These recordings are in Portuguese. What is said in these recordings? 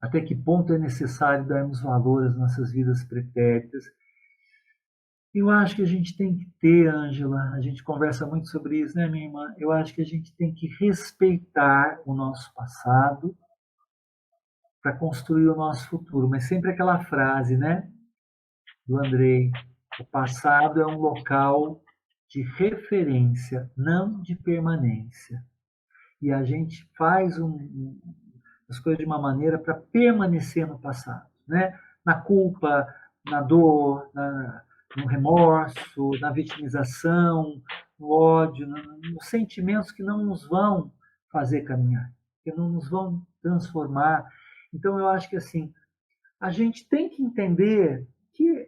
Até que ponto é necessário darmos valor às nossas vidas pretéritas? Eu acho que a gente tem que ter, Ângela, a gente conversa muito sobre isso, né, minha irmã? Eu acho que a gente tem que respeitar o nosso passado para construir o nosso futuro. Mas sempre aquela frase, né, do Andrei: o passado é um local de referência, não de permanência. E a gente faz as coisas de uma maneira para permanecer no passado, né? Na culpa, na dor, no remorso, na vitimização, no ódio, nos sentimentos que não nos vão fazer caminhar, que não nos vão transformar. Então, eu acho que assim, a gente tem que entender que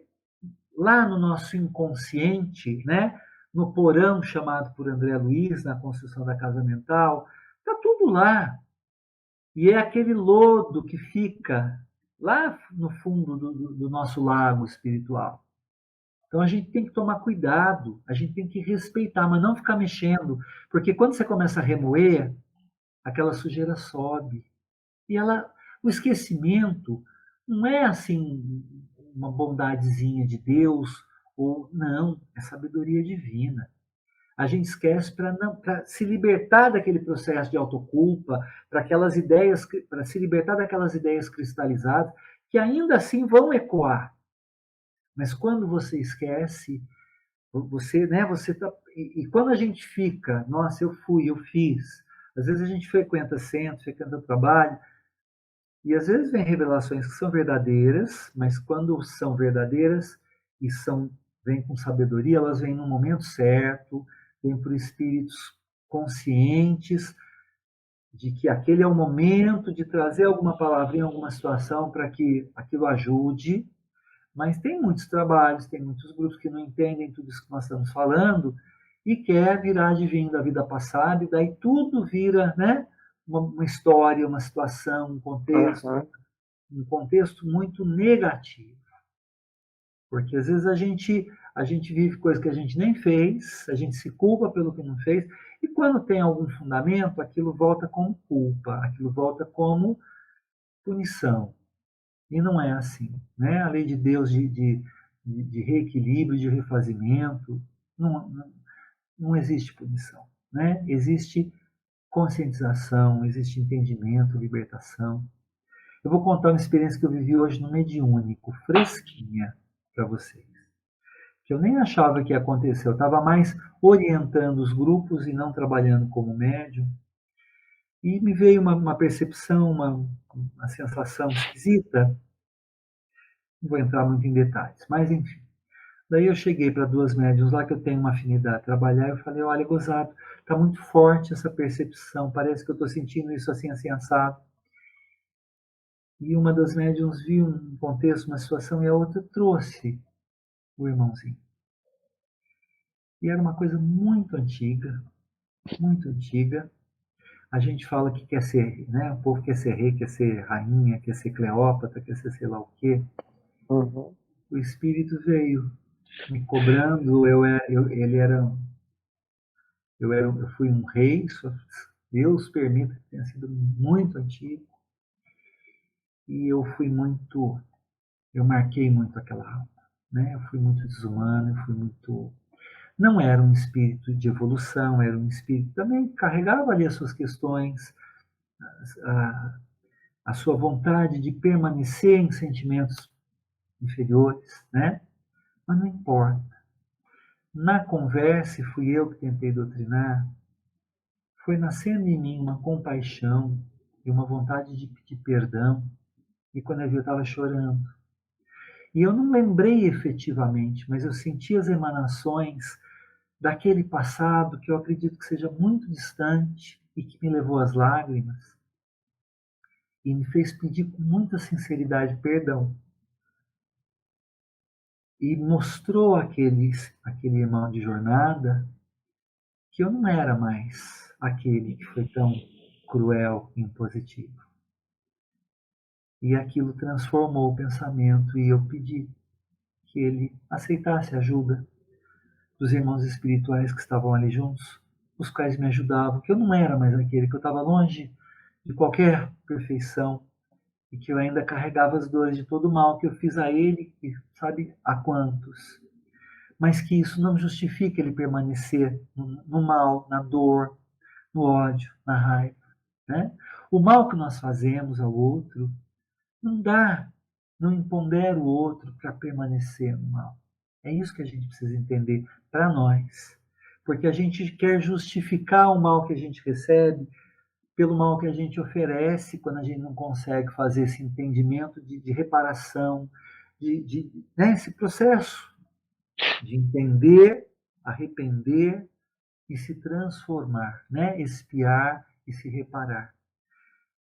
lá no nosso inconsciente, né, no porão chamado por André Luiz, na construção da casa mental, está tudo lá. E é aquele lodo que fica lá no fundo do nosso lago espiritual. Então a gente tem que tomar cuidado, a gente tem que respeitar, mas não ficar mexendo, porque quando você começa a remoer, aquela sujeira sobe. E o esquecimento não é assim uma bondadezinha de Deus, ou não, é sabedoria divina. A gente esquece para se libertar daquele processo de autoculpa, para se libertar daquelas ideias cristalizadas, que ainda assim vão ecoar. Mas quando você esquece, você tá, e quando a gente fica, nossa, eu fui, eu fiz. Às vezes a gente frequenta centro, frequenta trabalho, e às vezes vem revelações que são verdadeiras, mas quando são verdadeiras e vêm com sabedoria, elas vêm no momento certo, vêm por espíritos conscientes de que aquele é o momento de trazer alguma palavrinha, alguma situação para que aquilo ajude. Mas tem muitos trabalhos, tem muitos grupos que não entendem tudo isso que nós estamos falando e quer virar adivinho da vida passada, e daí tudo vira, né, uma história, uma situação, um contexto muito negativo. Porque às vezes a gente vive coisas que a gente nem fez, a gente se culpa pelo que não fez, e quando tem algum fundamento, aquilo volta como culpa, aquilo volta como punição. E não é assim, né? A lei de Deus de reequilíbrio, de refazimento, não existe punição, né? Existe conscientização, existe entendimento, libertação. Eu vou contar uma experiência que eu vivi hoje no mediúnico, fresquinha para vocês, que eu nem achava que ia acontecer. Eu estava mais orientando os grupos e não trabalhando como médium. E me veio uma percepção, uma sensação esquisita. Não vou entrar muito em detalhes, mas enfim. Daí eu cheguei para duas médiuns lá que eu tenho uma afinidade a trabalhar. Eu falei: olha, gozado, está muito forte essa percepção, parece que eu estou sentindo isso assim, assim, assado. E uma das médiuns viu um contexto, uma situação, e a outra trouxe o irmãozinho. E era uma coisa muito antiga, muito antiga. A gente fala que quer ser, né? O povo quer ser rei, quer ser rainha, quer ser Cleópatra, quer ser sei lá o quê. Uhum. O espírito veio me cobrando. Eu fui um rei. Deus permita que tenha sido muito antigo. E eu marquei muito aquela alma, né? Eu fui muito desumano, eu fui muito. Não era um espírito de evolução, era um espírito que também carregava ali as suas questões, a sua vontade de permanecer em sentimentos inferiores, né? Mas não importa. Na conversa, e fui eu que tentei doutrinar, foi nascendo em mim uma compaixão e uma vontade de pedir perdão. E quando eu vi, eu estava chorando. E eu não lembrei efetivamente, mas eu senti as emanações daquele passado que eu acredito que seja muito distante e que me levou às lágrimas e me fez pedir com muita sinceridade perdão. E mostrou aquele irmão de jornada que eu não era mais aquele que foi tão cruel e impositivo. E aquilo transformou o pensamento e eu pedi que ele aceitasse a ajuda dos irmãos espirituais que estavam ali juntos, os quais me ajudavam, que eu não era mais aquele, que eu estava longe de qualquer perfeição e que eu ainda carregava as dores de todo o mal que eu fiz a ele e sabe a quantos. Mas que isso não justifica ele permanecer no mal, na dor, no ódio, na raiva. Né? O mal que nós fazemos ao outro não dá, não empodera o outro para permanecer no mal. É isso que a gente precisa entender para nós. Porque a gente quer justificar o mal que a gente recebe pelo mal que a gente oferece quando a gente não consegue fazer esse entendimento de reparação, né, esse processo de entender, arrepender e se transformar, né, expiar e se reparar.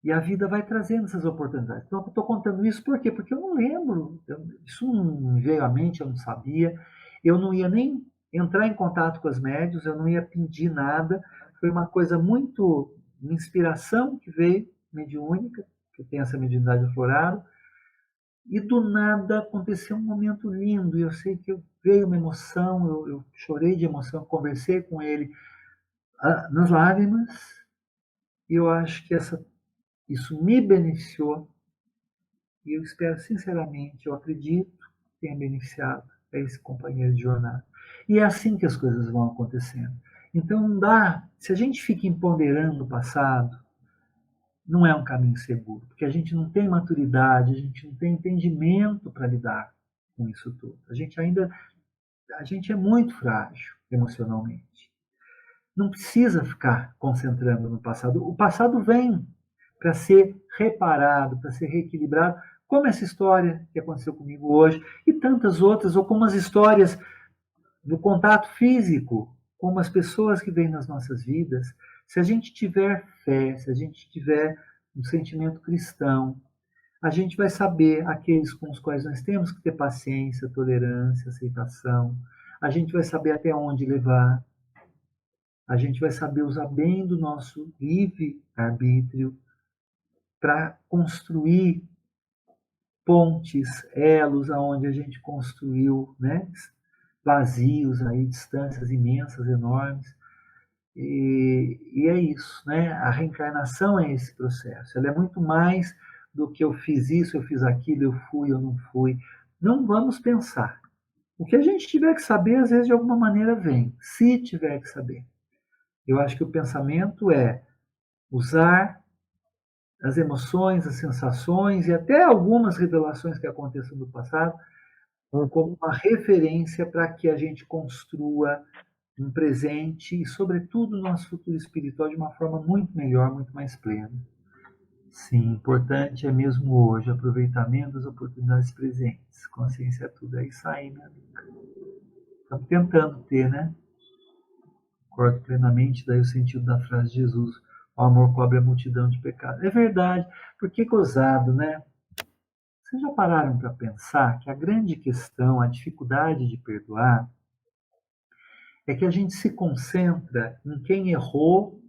E a vida vai trazendo essas oportunidades. Então, eu estou contando isso por quê? Porque eu não lembro, isso não me veio à mente, eu não sabia, eu não ia nem entrar em contato com os médios, eu não ia pedir nada, foi uma coisa muito, uma inspiração que veio, mediúnica, que tem essa mediunidade aflorada, e do nada aconteceu um momento lindo, e eu sei que veio uma emoção, eu chorei de emoção, conversei com ele nas lágrimas, e eu acho que isso me beneficiou e eu espero sinceramente, eu acredito que tenha beneficiado a esse companheiro de jornada. E é assim que as coisas vão acontecendo. Então não dá, se a gente fica empoderando o passado, não é um caminho seguro, porque a gente não tem maturidade, a gente não tem entendimento para lidar com isso tudo. A gente é muito frágil emocionalmente. Não precisa ficar concentrando no passado. O passado vem para ser reparado, para ser reequilibrado, como essa história que aconteceu comigo hoje e tantas outras, ou como as histórias do contato físico, como as pessoas que vêm nas nossas vidas. Se a gente tiver fé, se a gente tiver um sentimento cristão, a gente vai saber aqueles com os quais nós temos que ter paciência, tolerância, aceitação. A gente vai saber até onde levar. A gente vai saber usar bem do nosso livre arbítrio para construir pontes, elos, aonde a gente construiu, né, vazios aí, distâncias imensas, enormes. E é isso, né? A reencarnação é esse processo. Ela é muito mais do que eu fiz isso, eu fiz aquilo, eu fui, eu não fui. Não vamos pensar. O que a gente tiver que saber, às vezes, de alguma maneira vem. Se tiver que saber. Eu acho que o pensamento é usar as emoções, as sensações e até algumas revelações que aconteçam no passado como uma referência para que a gente construa um presente e, sobretudo, o nosso futuro espiritual de uma forma muito melhor, muito mais plena. Sim, importante é mesmo hoje, aproveitamento das oportunidades presentes. Consciência é tudo, é isso aí, minha amiga. Estamos tentando ter, né? Concordo plenamente, daí o sentido da frase de Jesus, o amor cobre a multidão de pecados. É verdade, porque gozado, né? Vocês já pararam para pensar que a grande questão, a dificuldade de perdoar, é que a gente se concentra em quem errou,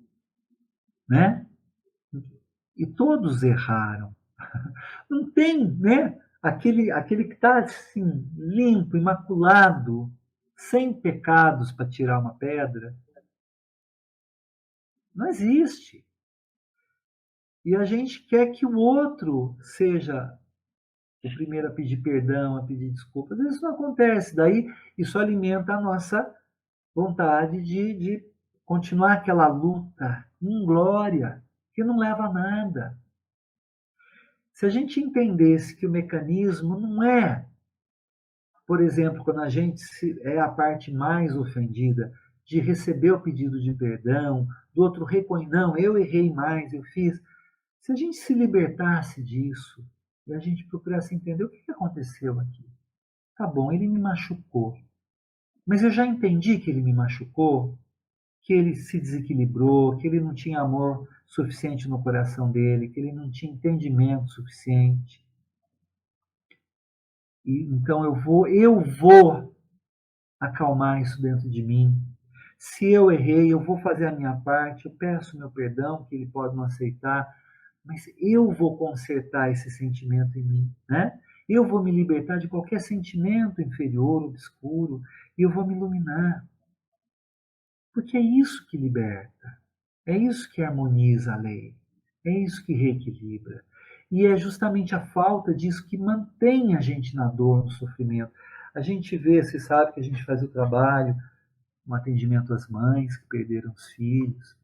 né? E todos erraram. Não tem, né? Aquele que está assim, limpo, imaculado, sem pecados para tirar uma pedra, não existe. E a gente quer que o outro seja o primeiro a pedir perdão, a pedir desculpas. Isso não acontece. Daí isso alimenta a nossa vontade de continuar aquela luta inglória, que não leva a nada. Se a gente entendesse que o mecanismo não é, por exemplo, quando a gente é a parte mais ofendida, de receber o pedido de perdão, do outro reconhecer, não, eu errei mais, eu fiz. Se a gente se libertasse disso e a gente procurasse entender o que aconteceu aqui. Tá bom, ele me machucou. Mas eu já entendi que ele me machucou, que ele se desequilibrou, que ele não tinha amor suficiente no coração dele, que ele não tinha entendimento suficiente. E então eu vou acalmar isso dentro de mim. Se eu errei, eu vou fazer a minha parte, eu peço meu perdão, que ele pode não aceitar, mas eu vou consertar esse sentimento em mim, né? Eu vou me libertar de qualquer sentimento inferior, obscuro, e eu vou me iluminar. Porque é isso que liberta, é isso que harmoniza a lei, é isso que reequilibra. E é justamente a falta disso que mantém a gente na dor, no sofrimento. A gente vê, você sabe que a gente faz o trabalho, um atendimento às mães que perderam os filhos.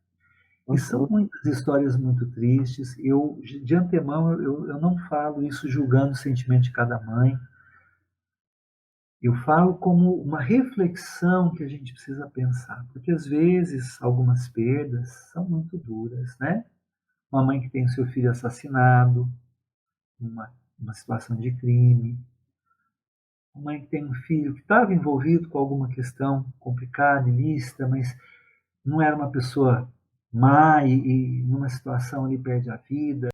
E são Uhum. muitas histórias muito tristes. Eu, de antemão, eu não falo isso julgando o sentimento de cada mãe. Eu falo como uma reflexão que a gente precisa pensar, porque às vezes algumas perdas são muito duras, né? Uma mãe que tem o seu filho assassinado, uma situação de crime, uma mãe que tem um filho que estava envolvido com alguma questão complicada, ilícita, mas não era uma pessoa má e numa situação ali perde a vida.